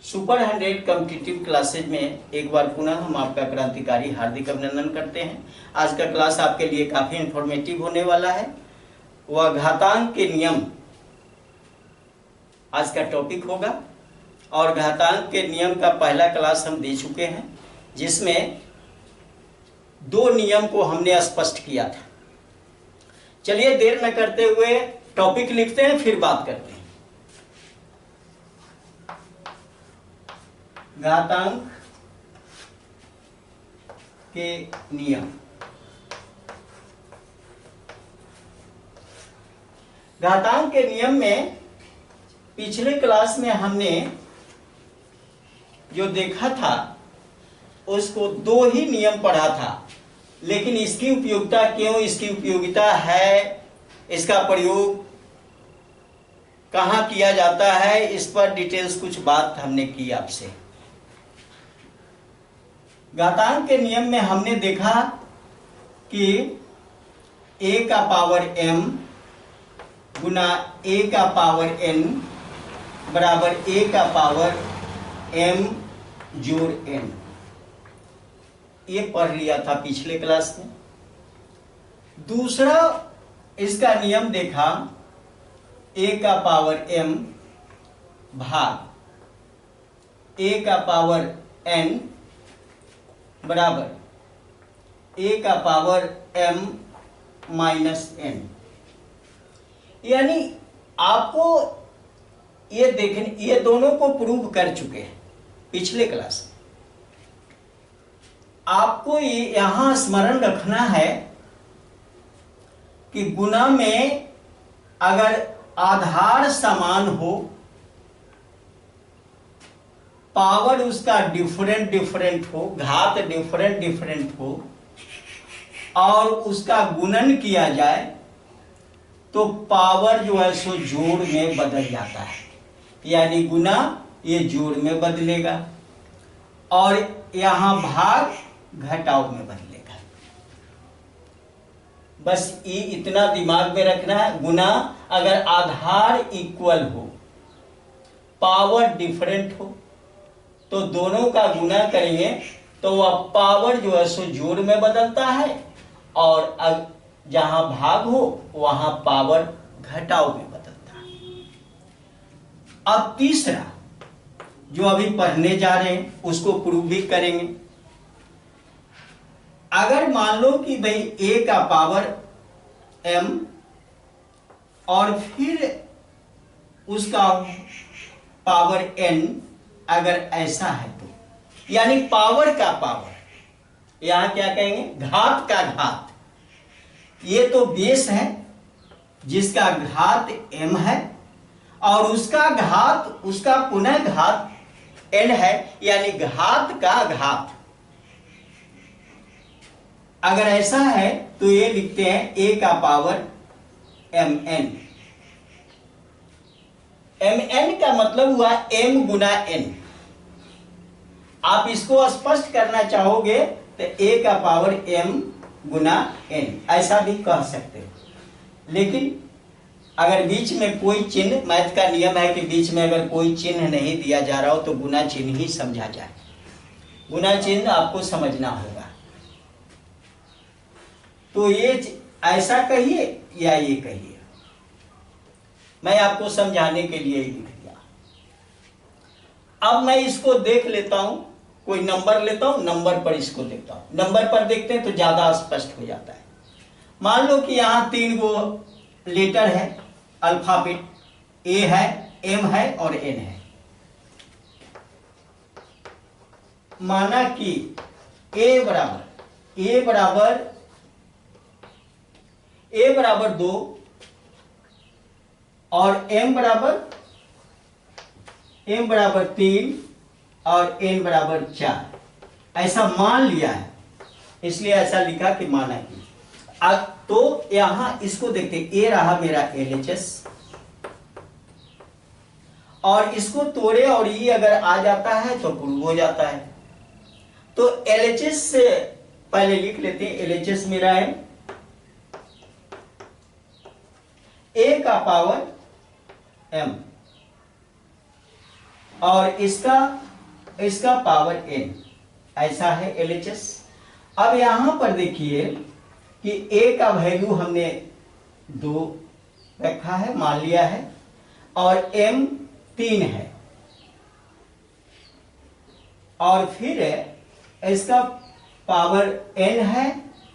Super 100 competitive classes में एक बार पुनः हम आपका क्रांतिकारी हार्दिक अभिनंदन करते हैं। आज का क्लास आपके लिए काफ़ी इंफॉर्मेटिव होने वाला है। वह घातांक के नियम आज का टॉपिक होगा और घातांक के नियम का पहला क्लास हम दे चुके हैं, जिसमें दो नियम को हमने स्पष्ट किया था। चलिए देर न करते हुए टॉपिक लिखते हैं, फिर बात करते हैं। घातांक के नियम। घातांक के नियम में पिछले क्लास में हमने जो देखा था उसको दो ही नियम पढ़ा था, लेकिन इसकी उपयोगिता क्यों, इसकी उपयोगिता है, इसका प्रयोग कहाँ किया जाता है, इस पर डिटेल्स कुछ बात हमने की आपसे। घातांक के नियम में हमने देखा कि a का पावर m गुना a का पावर n बराबर a का पावर m जोड़ n, ये पढ़ लिया था पिछले क्लास में। दूसरा इसका नियम देखा a का पावर m भाग a का पावर n बराबर a का पावर m माइनस n। यानी आपको ये देखने, ये दोनों को प्रूव कर चुके हैं पिछले क्लास में। आपको ये यहां स्मरण रखना है कि गुना में अगर आधार समान हो, पावर उसका डिफरेंट हो, घात डिफरेंट हो और उसका गुणन किया जाए तो पावर जो है सो जोड़ में बदल जाता है। यानी गुना ये जोड़ में बदलेगा और यहां भाग घटाव में बदलेगा। बस ये इतना दिमाग में रखना है। गुना अगर आधार इक्वल हो, पावर डिफरेंट हो, तो दोनों का गुना करेंगे तो वह पावर जो है सो जोड़ में बदलता है और जहां भाग हो वहां पावर घटाव में बदलता है। अब तीसरा जो अभी पढ़ने जा रहे हैं उसको प्रूव भी करेंगे। अगर मान लो कि भाई a का पावर m और फिर उसका पावर n अगर ऐसा है तो, यानी पावर का पावर, यहां क्या कहेंगे, घात का घात। ये तो बेस है जिसका घात m है और उसका घात, उसका पुनः घात n है, यानी घात का घात। अगर ऐसा है तो ये लिखते हैं a का पावर mn। mn का मतलब हुआ m गुना n। आप इसको स्पष्ट करना चाहोगे तो a का पावर m गुना n ऐसा भी कह सकते हो। लेकिन अगर बीच में कोई चिन्ह, मैथ का नियम है कि बीच में अगर कोई चिन्ह नहीं दिया जा रहा हो तो गुना चिन्ह ही समझा जाए। गुना चिन्ह आपको समझना होगा। तो ये ऐसा कहिए या ये कहिए, मैं आपको समझाने के लिए ही लिख दिया। अब मैं इसको देख लेता हूं, कोई नंबर लेता हूं, नंबर पर इसको देखता हूं। नंबर पर देखते हैं तो ज्यादा स्पष्ट हो जाता है। मान लो कि यहां 3 गो लेटर है, अल्फाबेट, ए है, एम है और एन है। माना कि ए बराबर 2 और m बराबर 3 और n बराबर 4, ऐसा मान लिया है, इसलिए ऐसा लिखा कि माना कि। अब तो यहां इसको देखते, ए रहा मेरा LHS और इसको तोड़े और ये अगर आ जाता है तो प्रूव हो जाता है। तो LHS से पहले लिख लेते हैं, LHS मेरा है a का पावर m और इसका पावर n, ऐसा है LHS। अब यहां पर देखिए कि a का वैल्यू हमने 2 रखा है, मान लिया है, और m 3 है, और फिर इसका पावर n है,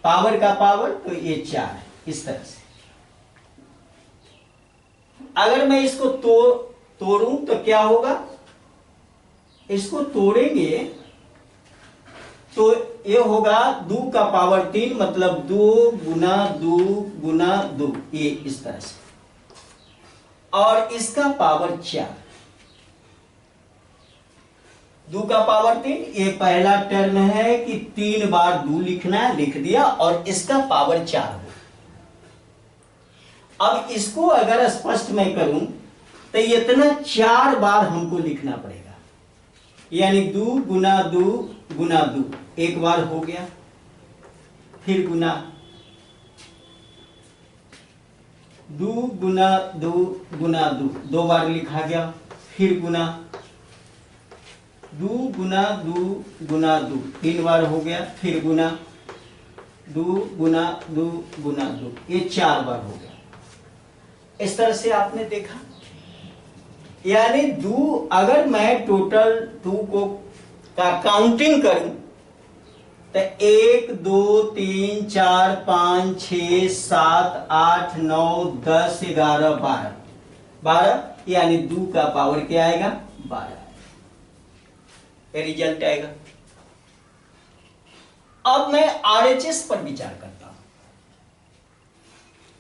पावर का पावर, तो ये 4 है। इस तरह से अगर मैं इसको तोड़ूं तो क्या होगा, इसको तोड़ेंगे तो ये होगा 2 का पावर 3, मतलब 2 गुना 2 गुना 2, ये इस तरह से, और इसका पावर 4, 2 का पावर 3, ये पहला टर्म है कि 3 बार 2 लिखना है, लिख दिया, और इसका पावर 4 हो। अब इसको अगर स्पष्ट मैं करूं तो इतना 4 बार हमको लिखना पड़ेगा, यानी 2 गुना 2 गुना 2, एक बार हो गया, फिर गुना 2 गुना 2 गुना 2, 2 बार लिखा गया, फिर गुना 2 गुना 2 गुना 2, 3 बार हो गया, फिर गुना 2 गुना 2 गुना 2, ये 4 बार हो गया। इस तरह से आपने देखा, यानी 2, अगर मैं टोटल 2 को का काउंटिंग करूं तो 1 2 3 4 5 6 7 8 9 10 11 12, 12, यानी 2 का पावर क्या आएगा, 12, ये रिजल्ट आएगा। अब मैं RHS पर विचार करता हूं।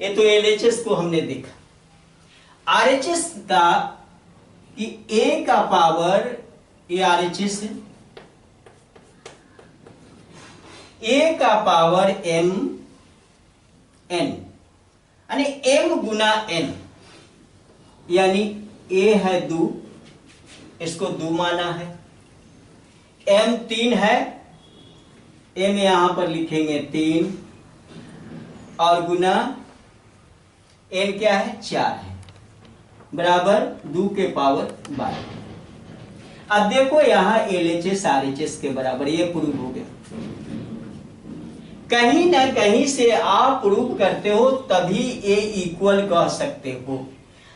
ये तो LHS को हमने देखा, RHS था कि A का पावर, ये RHS है, A का पावर m n, यानी m गुना n, यानी A है 2, इसको 2 माना है, m 3 है, m यहां पर लिखेंगे 3, और गुना n क्या है, 4 है, बराबर 2 के पावर 12। अब देखो यहां LHS RHS के बराबर, ये प्रूव हो गया। कहीं ना कहीं से आप प्रूव करते हो तभी ये इक्वल कह सकते हो।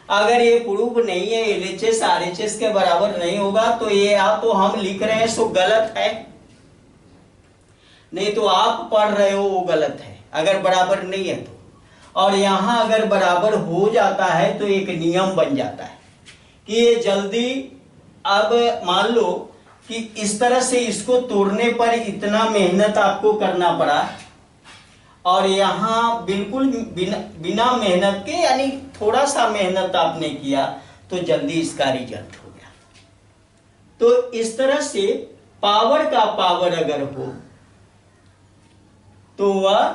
अगर ये प्रूव नहीं है, LHS RHS के बराबर नहीं होगा, तो ये या तो हम लिख रहे हैं सो गलत है, नहीं तो आप पढ़ रहे हो वो गलत है, अगर बराबर नहीं है तो। और यहां अगर बराबर हो जाता है तो एक नियम बन जाता है कि ये जल्दी, अब मान लो कि इस तरह से इसको तोड़ने पर इतना मेहनत आपको करना पड़ा, और यहां बिल्कुल बिना मेहनत के, यानी थोड़ा सा मेहनत आपने किया तो जल्दी इसका रिजल्ट हो गया। तो इस तरह से पावर का पावर अगर हो तो वह,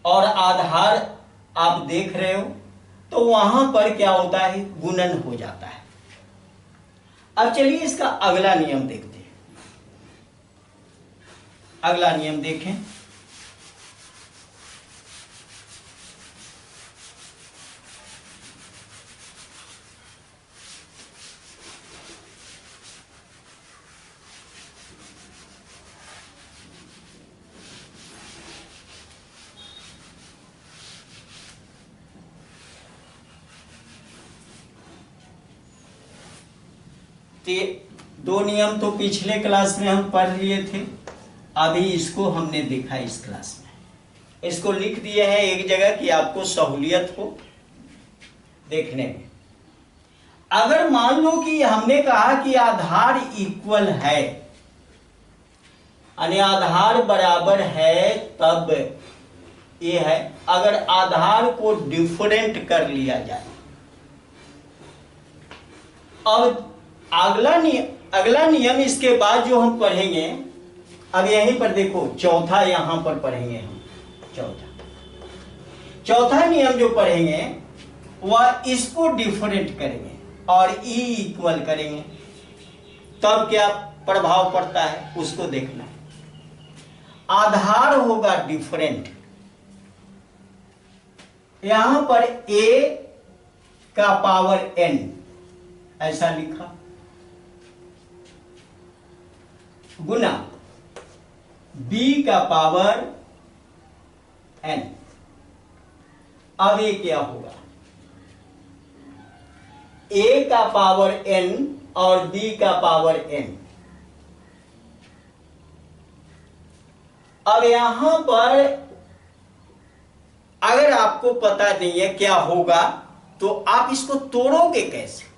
और आधार आप देख रहे हो, तो वहां पर क्या होता है, गुणन हो जाता है। अब चलिए इसका अगला नियम देखते हैं। अगला नियम देखें, दो नियम तो पिछले क्लास में हम पढ़ लिए थे, अभी इसको हमने देखा इस क्लास में। इसको लिख दिए हैं एक जगह कि आपको सहूलियत हो देखने में। अगर मान लो कि हमने कहा कि आधार इक्वल है, यानी आधार बराबर है, तब ये है। अगर आधार को डिफरेंट कर लिया जाए, अब अगला नियम इसके बाद जो हम पढ़ेंगे, अब यहीं पर देखो, चौथा यहां पर पढ़ेंगे हम। चौथा नियम जो पढ़ेंगे वह इसको डिफरेंट करेंगे और ई इक्वल करेंगे, तब क्या प्रभाव पड़ता है उसको देखना है। आधार होगा डिफरेंट, यहां पर a का पावर n ऐसा लिखा, गुना बी का पावर एन। अब ये क्या होगा, ए का पावर एन और बी का पावर एन। अब यहां पर अगर आपको पता नहीं है क्या होगा तो आप इसको तोड़ोगे कैसे।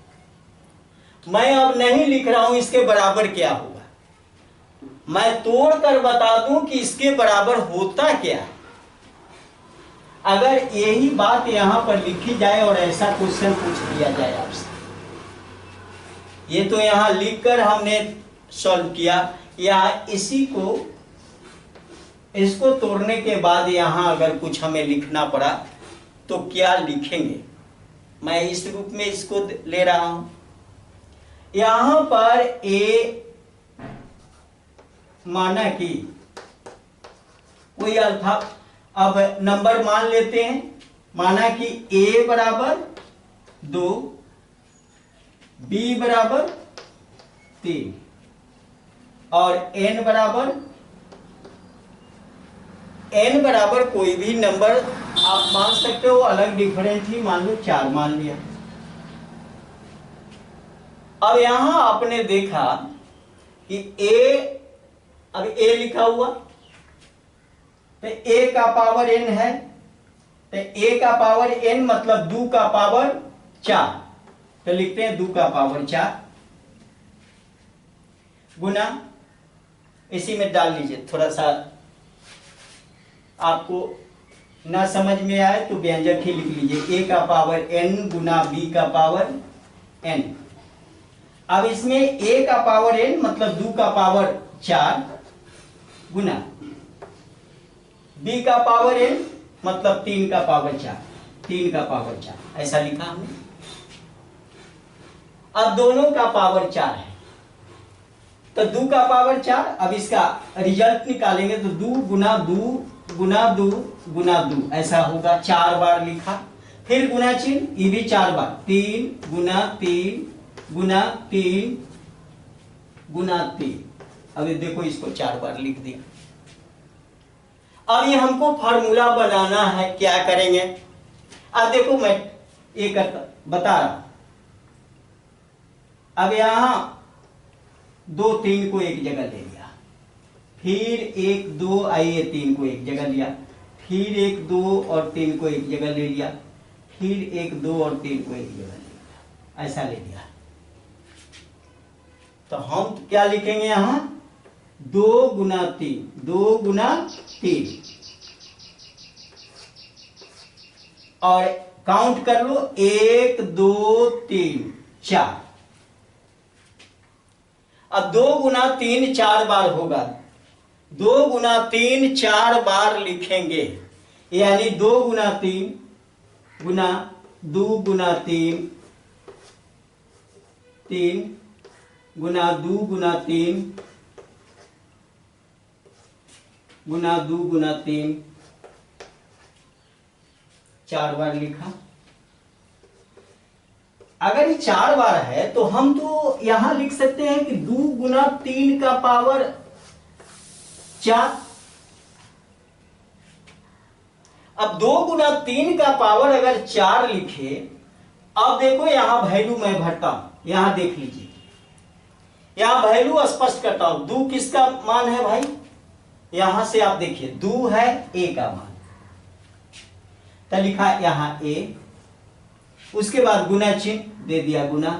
मैं अब नहीं लिख रहा हूं इसके बराबर क्या होगा, मैं तोड़ कर बता दूं कि इसके बराबर होता क्या है। अगर यही बात यहां पर लिखी जाए और ऐसा क्वेश्चन पूछ दिया जाए आपसे, ये तो यहां लिखकर हमने सॉल्व किया, या इसी को इसको तोड़ने के बाद यहां अगर कुछ हमें लिखना पड़ा तो क्या लिखेंगे। मैं इस रूप में इसको ले रहा हूं, यहां पर ए माना कि कोई अल्फा, अब नंबर मान लेते हैं, माना कि ए बराबर 2, बी बराबर 3 और एन बराबर कोई भी नंबर आप मान सकते हो, अलग डिफरेंट ही मान लो, 4 मान लिया। अब यहां आपने देखा कि ए, अब ए लिखा हुआ तो ए का पावर एन है, तो ए का पावर एन मतलब 2 का पावर 4, तो लिखते हैं 2 का पावर 4 गुना, इसी में डाल लीजिए। थोड़ा सा आपको ना समझ में आए तो व्यंजक ही लिख लीजिए, ए का पावर एन गुना बी का पावर एन। अब इसमें ए का पावर एन मतलब 2 का पावर 4 गुना बी का पावर एन मतलब 3 का पावर 4, 3 का पावर 4, ऐसा लिखा हमने। अब दोनों का पावर 4 है तो 2 का पावर 4, अब इसका रिजल्ट निकालेंगे तो 2 गुना 2 गुना 2 गुना 2 ऐसा होगा, 4 बार लिखा, फिर गुना चिन्ह, ये भी 4 बार, 3 गुना 3 गुना 3 गुना 3। अभी देखो इसको 4 बार लिख दिया। अब ये हमको फार्मूला बनाना है, क्या करेंगे। अब देखो मैं ये बता रहा हूं, अब यहां 2 3 को एक जगह ले लिया, फिर 1 2 आइए 3 को एक जगह लिया, फिर 1 2 और 3 को एक जगह ले लिया, फिर 1 2 और 3 को एक जगह ले लिया, ऐसा ले लिया। तो हम क्या लिखेंगे यहां, 2 गुना 3, 2 गुना 3 और काउंट कर लो, 1 2 3 4। अब 2 गुना 3 4 बार होगा, 2 गुना 3 4 बार लिखेंगे, यानी 2 गुना 3 गुना 2 गुना 3 3 गुना 2 गुना 3 गुना 2 गुना 3 4 बार लिखा। अगर ये 4 बार है तो हम तो यहां लिख सकते हैं कि 2 गुना 3 का पावर 4। अब 2 गुना 3 का पावर अगर 4 लिखे, अब देखो यहां वैल्यू मैं भरता हूं, यहां देख लीजिए, यहां वैल्यू स्पष्ट करता हूं। 2 किसका मान है भाई, यहां से आप देखिए 2 है ए का मान, तो लिखा यहां ए, उसके बाद गुना चिन्ह दे दिया गुना।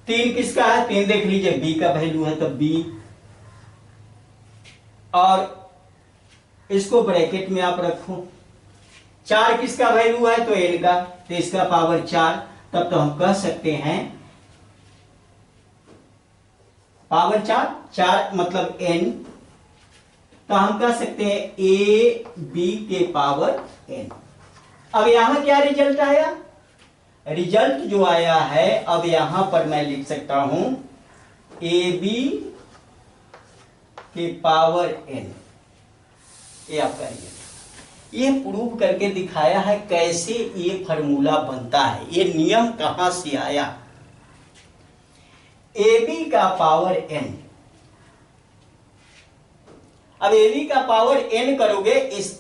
3 किसका है, 3 देख लीजिए बी का वैल्यू है तो बी, और इसको ब्रैकेट में आप रखो। 4 किसका वैल्यू है तो एन का, तो इसका पावर 4, तब तो हम कह सकते हैं पावर 4 4 मतलब एन, तो हम कह सकते हैं ए बी के पावर एन। अब यहां क्या रिजल्ट आया, रिजल्ट जो आया है, अब यहां पर मैं लिख सकता हूं ए बी के पावर एन। ये आपका रिजल्ट, ये प्रूव करके दिखाया है कैसे ये फार्मूला बनता है, ये नियम कहां से आया। ए बी का पावर एन, अब ए बी का पावर n करोगे इस,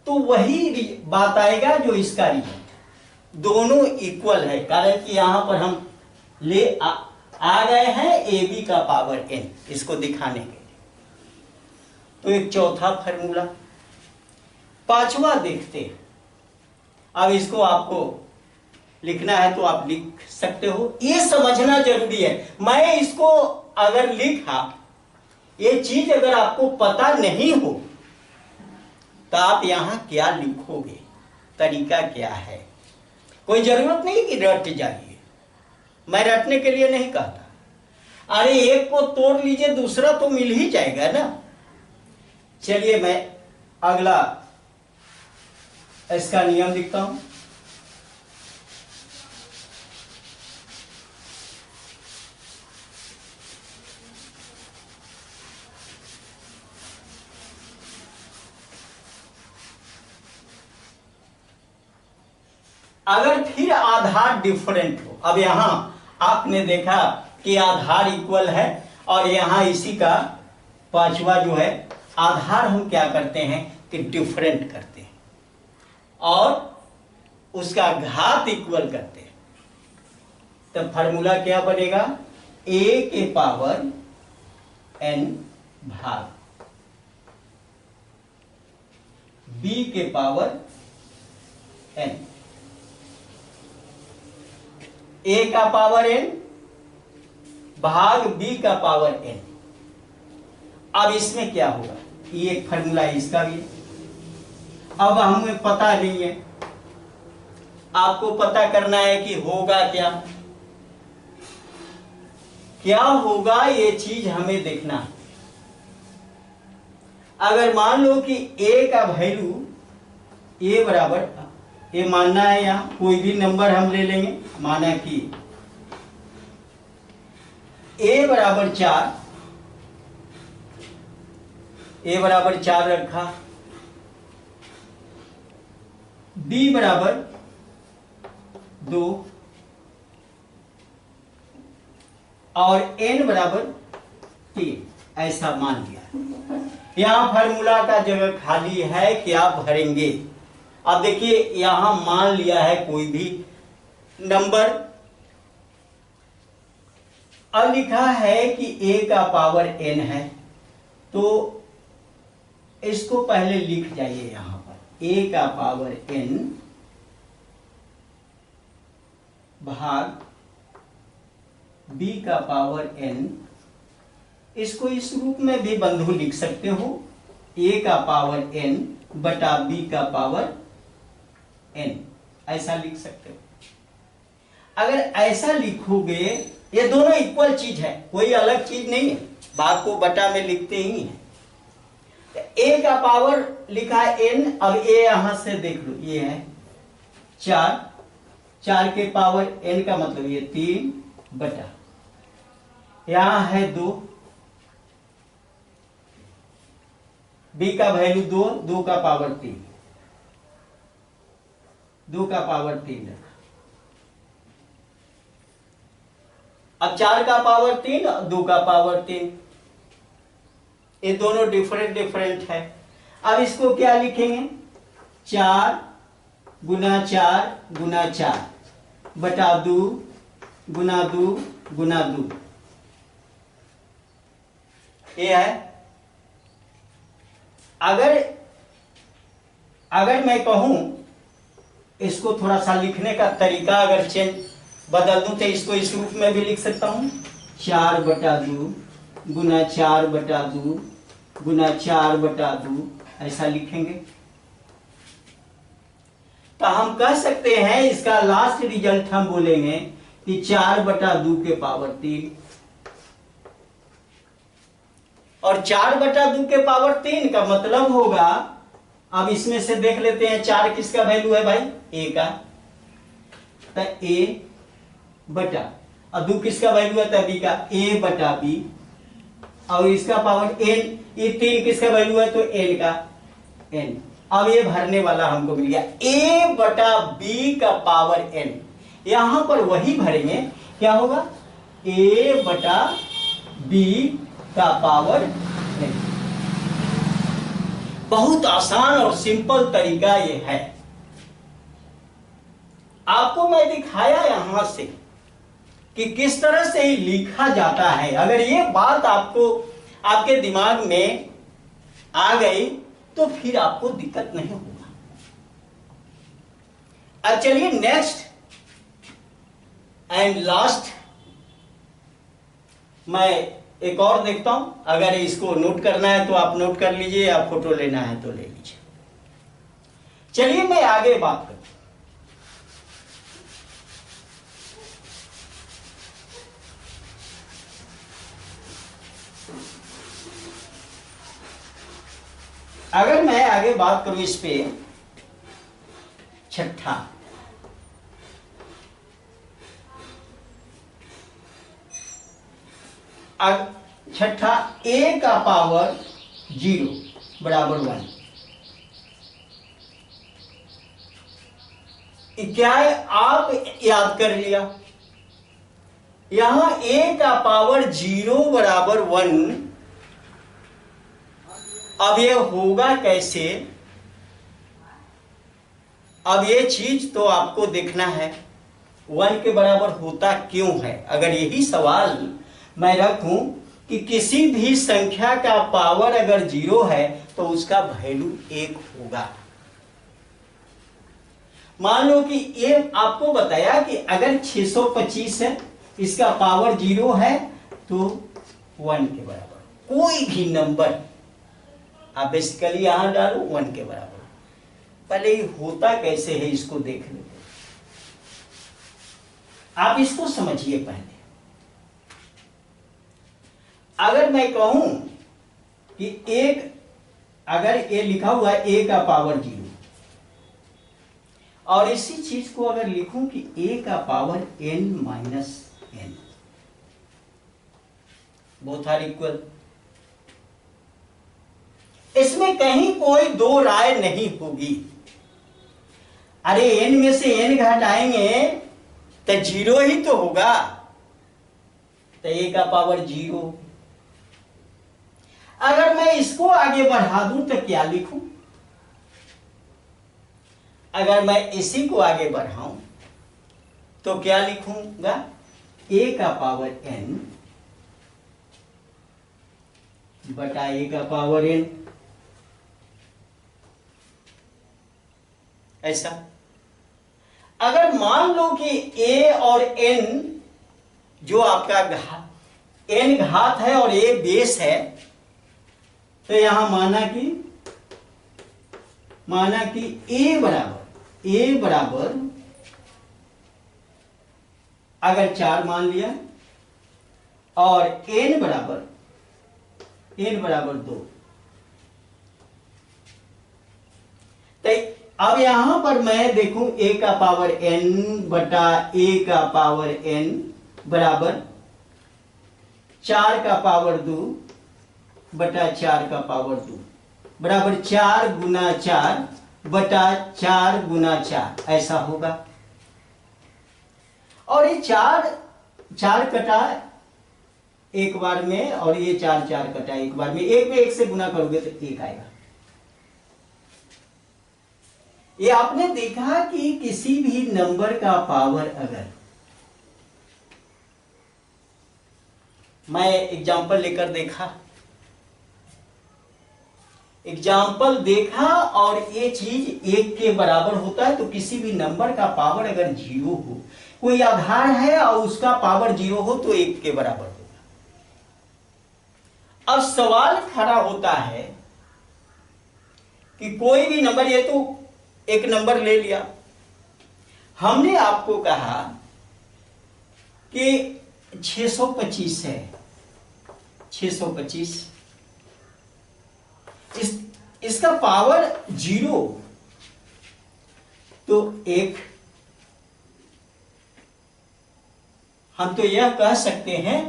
तो वही बात आएगा जो इसका रिजल्ट, दोनों इक्वल है, कारण कि यहां पर हम ले आ गए हैं ए बी का पावर n, इसको दिखाने के लिए। तो एक चौथा फार्मूला, पांचवा देखते हैं। अब इसको आपको लिखना है तो आप लिख सकते हो, ये समझना जरूरी है। मैं इसको अगर लिखा, ये चीज अगर आपको पता नहीं हो तो आप यहां क्या लिखोगे, तरीका क्या है। कोई जरूरत नहीं कि रट जाइए, मैं रटने के लिए नहीं कहता। अरे एक को तोड़ लीजिए, दूसरा तो मिल ही जाएगा ना। चलिए मैं अगला इसका नियम लिखता हूं। अगर फिर आधार डिफरेंट हो, अब यहां आपने देखा कि आधार इक्वल है और यहां इसी का पांचवा जो है आधार हम क्या करते हैं कि डिफरेंट करते हैं और उसका घात इक्वल करते हैं, तब फार्मूला क्या बनेगा, a के पावर n भाग b के पावर n, a का पावर n भाग b का पावर n। अब इसमें क्या होगा, ये एक फार्मूला है, इसका भी। अब हमें पता नहीं है, आपको पता करना है कि होगा क्या, क्या होगा ये चीज हमें देखना है। अगर मान लो कि a का वैल्यू a बराबर, ये मानना है, यहां कोई भी नंबर हम ले लेंगे, माना कि a बराबर 4, a बराबर 4 रखा, b बराबर 2 और n बराबर 3, ऐसा मान लिया। यहां फार्मूला का जगह खाली है, क्या भरेंगे। अब देखिए यहां मान लिया है कोई भी नंबर, अब लिखा है कि a का पावर n है, तो इसको पहले लिख जाइए यहां पर, a का पावर n भाग b का पावर n। इसको इस रूप में भी बंधु लिख सकते हो, a का पावर n बटा b का पावर n, ऐसा लिख सकते हो। अगर ऐसा लिखोगे, ये दोनों इक्वल चीज है, कोई अलग चीज नहीं है, भाग को बटा में लिखते ही है। a का पावर लिखा है n, अब a यहां से देख लो, ये है 4, 4 के पावर n का मतलब ये 3 बटा, यहां है 2, b का वैल्यू 2, 2 का पावर 3, 2 का पावर 3 रखा। अब 4 का पावर 3 और 2 का पावर 3, ये दोनों डिफरेंट डिफरेंट है। अब इसको क्या लिखेंगे, 4 गुना 4 गुना 4 बटा 2 गुना 2 गुना 2, ये है। अगर मैं कहूं इसको थोड़ा सा लिखने का तरीका अगर चेंज बदल दूं तो इसको इस रूप में भी लिख सकता हूं, 4 बटा 2 गुना 4 बटा 2 गुना 4 बटा 2, ऐसा लिखेंगे। तो हम कह सकते हैं इसका लास्ट रिजल्ट हम बोलेंगे कि 4 बटा 2 के पावर 3, और 4 बटा 2 के पावर 3 का मतलब होगा, अब इसमें से देख लेते हैं 4 किसका वैल्यू है भाई, a का, तो a बटा, और 2 किसका वैल्यू है तो b का, a बटा b, और इसका पावर n, ये 3 किसका वैल्यू है तो n का n। अब ये भरने वाला हमको मिल गया a बटा b का पावर n, यहां पर वही भरेंगे, क्या होगा a बटा b का पावर n। बहुत आसान और सिंपल तरीका ये है। आपको मैं दिखाया यहां से कि किस तरह से ही लिखा जाता है। अगर ये बात आपको आपके दिमाग में आ गई तो फिर आपको दिक्कत नहीं होगा। अब चलिए नेक्स्ट एंड लास्ट मैं एक और देखता हूं। अगर इसको नोट करना है तो आप नोट कर लीजिए, या फोटो लेना है तो ले लीजिए। चलिए मैं आगे बात करता हूं। अगर मैं आगे बात करूं इस पे छठा, छठा a का पावर 0 बराबर 1। क्या है, आप याद कर लिया, यहां a का पावर 0 बराबर 1। अब ये होगा कैसे, अब ये चीज तो आपको देखना है 1 के बराबर होता क्यों है। अगर यही सवाल मैं रखूं कि किसी भी संख्या का पावर अगर 0 है तो उसका वैल्यू 1 होगा। मान लो कि ये आपको बताया कि अगर 625 है, इसका पावर 0 है तो 1 के बराबर कोई भी नंबर आप बेसिकली यहां डालो 1 के बराबर। पहले ये होता कैसे है इसको देख लेते, आप इसको समझिए पहले। अगर मैं कहूं कि एक, अगर ये लिखा हुआ है a का पावर 0, और इसी चीज को अगर लिखूं कि a का power n minus n, both are equal, इसमें कहीं कोई दो राय नहीं होगी। अरे n में से n घटाएंगे तो 0 ही तो होगा, तो a का पावर 0। अगर मैं इसको आगे बढ़ा दूं तो क्या लिखूं, अगर मैं इसी को आगे बढ़ाऊं तो क्या लिखूंगा, a का पावर n बटा a का पावर n, ऐसा। अगर मान लो कि a और n जो आपका n घात है और a बेस है, तो यहां माना कि a बराबर अगर 4 मान लिया और n बराबर 2, तो अब यहां पर मैं देखूं a का पावर n बटा a का पावर n बराबर 4 का पावर 2 बटा 4 का पावर 2 बराबर 4 गुना 4 बटा 4 गुना 4, ऐसा होगा। और ये 4 कटा एक बार में, और ये 4 कटा एक बार में, एक में एक से गुना करोगे तो 1 आएगा। ये आपने देखा कि किसी भी नंबर का पावर, अगर मैं एग्जाम्पल लेकर एग्जाम्पल देखा और ये चीज 1 के बराबर होता है, तो किसी भी नंबर का पावर अगर 0 हो, कोई आधार है और उसका पावर 0 हो तो 1 के बराबर होगा। अब सवाल खड़ा होता है कि कोई भी नंबर, ये तो एक नंबर ले लिया, हमने आपको कहा कि 625 है, 625, इसका पावर 0 तो 1। हम तो यह कह सकते हैं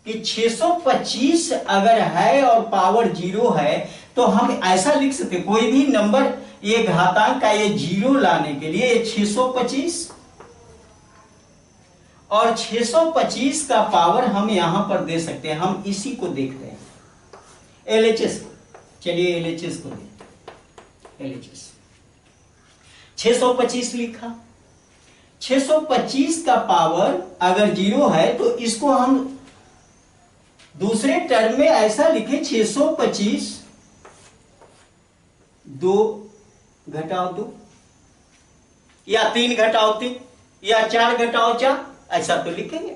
कि 625 अगर है और पावर 0 है तो हम ऐसा लिख सकते, कोई भी नंबर ये घातांक का ये 0 लाने के लिए ये 625 और 625 का पावर हम यहां पर दे सकते हैं। हम इसी को देखते हैं, LHS को। चलिए एलएचएस को देखते हैं। एलएचएस 625 लिखा। 625 का पावर अगर 0 है तो इसको हम दूसरे टर्म में ऐसा लिखे 625 2 घटाओ 2 या 3 घटाओ 3 या 4 घटाओ 4, ऐसा तो लिखेंगे।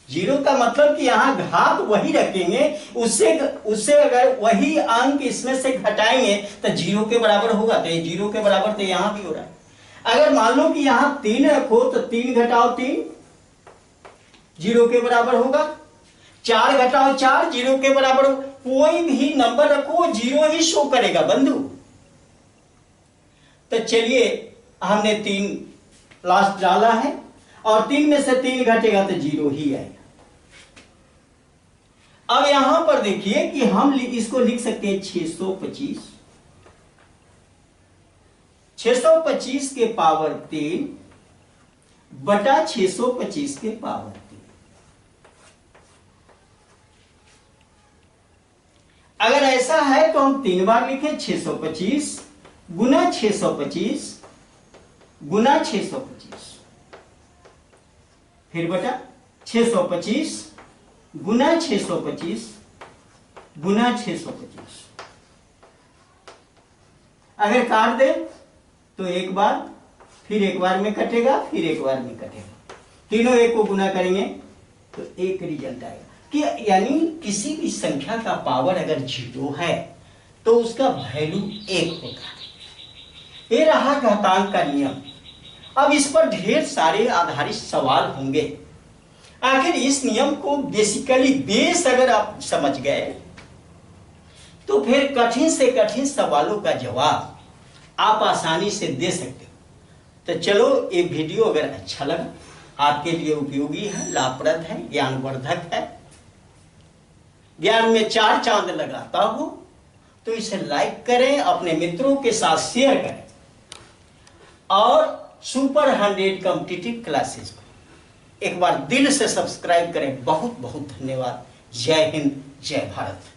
0 का मतलब कि यहां घात वही रखेंगे, उससे अगर वही अंक इसमें से घटाएंगे तो 0 के बराबर होगा। तो ये 0 के बराबर तो यहां भी हो रहा है। अगर मान लो कि यहां 3 रखो तो 3 घटाओ 3 0 के बराबर होगा। 4 घटाओ 4 0 के बराबर होगा। कोई भी नंबर रखो 0 ही शो करेगा बंधु। तो चलिए हमने 3 लास्ट डाला है और 3 में से 3 घटेगा तो 0 ही आएगा। अब यहां पर देखिए कि हम इसको लिख सकते हैं 625 625 के पावर 3 बटा 625 के पावर 3। अगर ऐसा है तो हम 3 बार लिखें 625 गुना 625 गुना 625, फिर बटा 625 गुना 625 गुना 625। अगर काट दे तो एक बार, फिर एक बार में कटेगा, फिर एक बार में कटेगा। तीनों एक को गुना करेंगे तो एक रिजल्ट आएगा। कि यानी किसी भी संख्या का पावर अगर 0 है तो उसका वैल्यू 1 होता है। ये रहा घातांक का नियम। अब इस पर ढेर सारे आधारित सवाल होंगे। आखिर इस नियम को बेसिकली बेस अगर आप समझ गए तो फिर कठिन से कठिन सवालों का जवाब आप आसानी से दे सकते हो। तो चलो, ये वीडियो अगर अच्छा लगा, आपके लिए उपयोगी है, लाभप्रद है, ज्ञानवर्धक है, ज्ञान में 4 चांद लगाता हो, तो इसे लाइक करें, अपने मित्रों के साथ शेयर करें और सुपर 100 कॉम्पिटिटिव क्लासेस को एक बार दिल से सब्सक्राइब करें। बहुत बहुत धन्यवाद। जय हिंद, जय भारत।